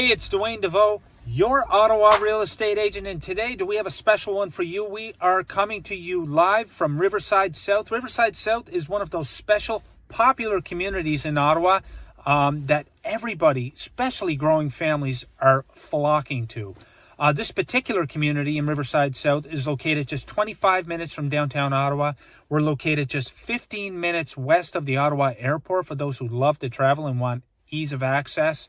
Hey, it's Dwayne Desveaux, your Ottawa Real Estate Agent, and today we have a special one for you. We are coming to you live from Riverside South. Riverside South is one of those special, popular communities in Ottawa that everybody, especially growing families, are flocking to. This particular community in Riverside South is located just 25 minutes from downtown Ottawa. We're located just 15 minutes west of the Ottawa Airport for those who love to travel and want ease of access.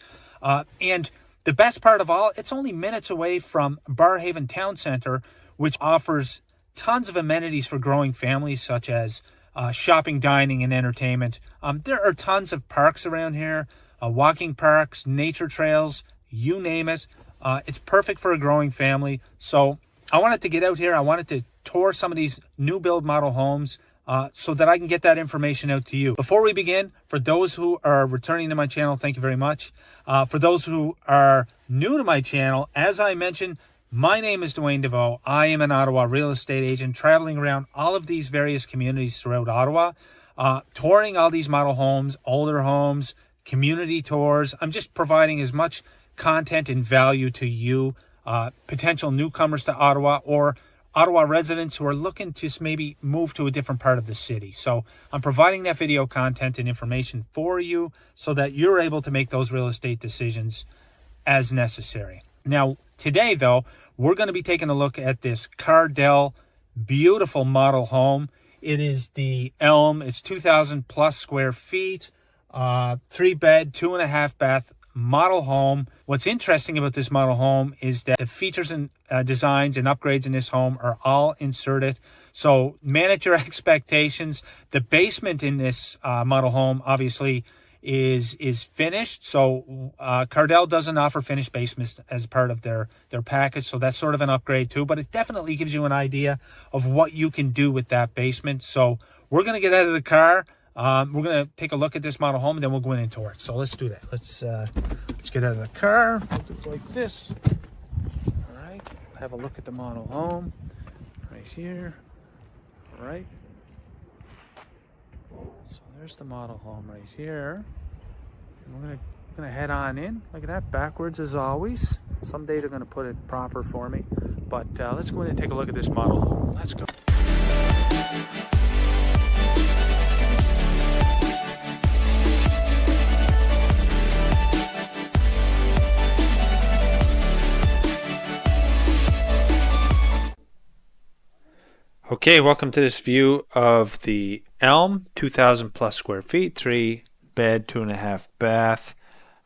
And the best part of all, it's only minutes away from Barrhaven Town Centre, which offers tons of amenities for growing families, such as shopping, dining, and entertainment. There are tons of parks around here, walking parks, nature trails, you name it. It's perfect for a growing family. So I wanted to get out here. I wanted to tour some of these new build model homes so that I can get that information out to you. Before we begin, for those who are returning to my channel, thank you very much. For those who are new to my channel, as I mentioned, my name is Dwayne Desveaux. I am an Ottawa real estate agent traveling around all of these various communities throughout Ottawa, touring all these model homes, older homes, community tours. I'm just providing as much content and value to you, potential newcomers to Ottawa or Ottawa residents who are looking to maybe move to a different part of the city. So I'm providing that video content and information for you so that you're able to make those real estate decisions as necessary. Now, today, though, we're going to be taking a look at this Cardel beautiful model home. It is the Elm. It's 2,000 plus square feet, 3-bed, 2.5 bath model home. What's interesting about this model home is that the features and designs and upgrades in this home are all inserted. So manage your expectations. The basement in this model home obviously is finished. So Cardel doesn't offer finished basements as part of their package. So that's sort of an upgrade too, but it definitely gives you an idea of what you can do with that basement. So we're going to get out of the car. We're going to take a look at this model home, and then we'll go in and tour it. So let's do that. Let's get out of the car. Do it like this. All right. Have a look at the model home right here. All right. So there's the model home right here. And we're gonna head on in. Look at that, backwards as always. Someday they're gonna put it proper for me. But let's go in and take a look at this model home. Let's go. Okay, welcome to this view of the Elm, 2,000 plus square feet, 3-bed, 2.5 bath.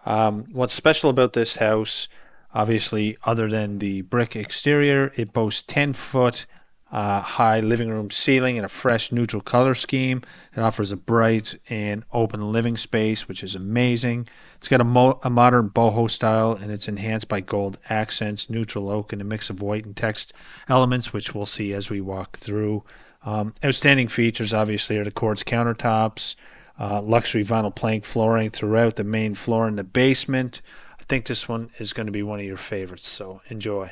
What's special about this house, obviously, other than the brick exterior, it boasts 10-foot high living room ceiling and a fresh neutral color scheme. It offers a bright and open living space, which is amazing. It's got a modern boho style, and it's enhanced by gold accents, neutral oak, and a mix of white and text elements, which we'll see as we walk through. Outstanding features, obviously, are the quartz countertops, luxury vinyl plank flooring throughout the main floor and the basement. I think this one is going to be one of your favorites, so enjoy.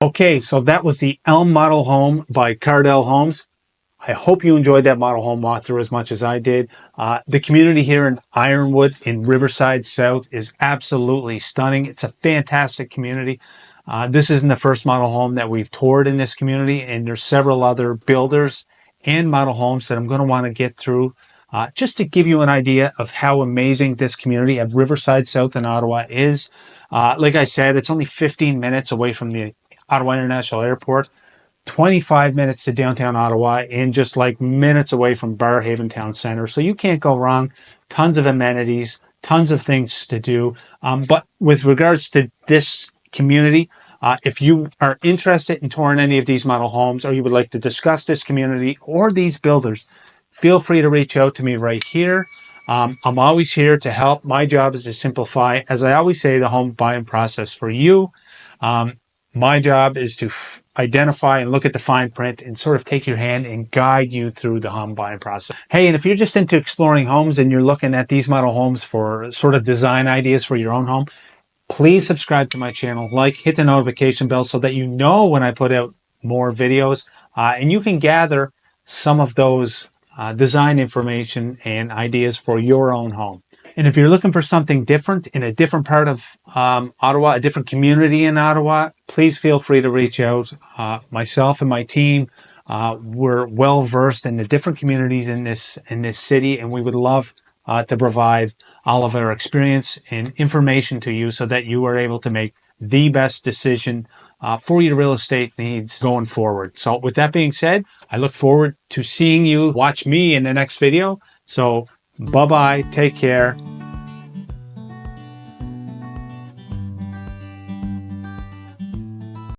Okay, so that was the Elm Model Home by Cardel Homes. I hope you enjoyed that model home walkthrough as much as I did. The community here in Ironwood in Riverside South is absolutely stunning. It's a fantastic community. This isn't the first model home that we've toured in this community, and there's several other builders and model homes that I'm going to want to get through just to give you an idea of how amazing this community of Riverside South in Ottawa is. Like I said, it's only 15 minutes away from the Ottawa International Airport. 25 minutes to downtown Ottawa, and just like minutes away from Barrhaven Town Center. So you can't go wrong. Tons of amenities, tons of things to do. But with regards to this community, if you are interested in touring any of these model homes, or you would like to discuss this community or these builders, feel free to reach out to me right here. I'm always here to help. My job is to simplify, as I always say, the home buying process for you. My job is to identify and look at the fine print and sort of take your hand and guide you through the home buying process. Hey, and if you're just into exploring homes and you're looking at these model homes for sort of design ideas for your own home, please subscribe to my channel, hit the notification bell so that you know when I put out more videos, and you can gather some of those design information and ideas for your own home. And if you're looking for something different in a different part of Ottawa, a different community in Ottawa, please feel free to reach out. Myself and my team, we're well versed in the different communities in this city, and we would love to provide all of our experience and information to you so that you are able to make the best decision for your real estate needs going forward. So with that being said, I look forward to seeing you watch me in the next video. So bye-bye, take care.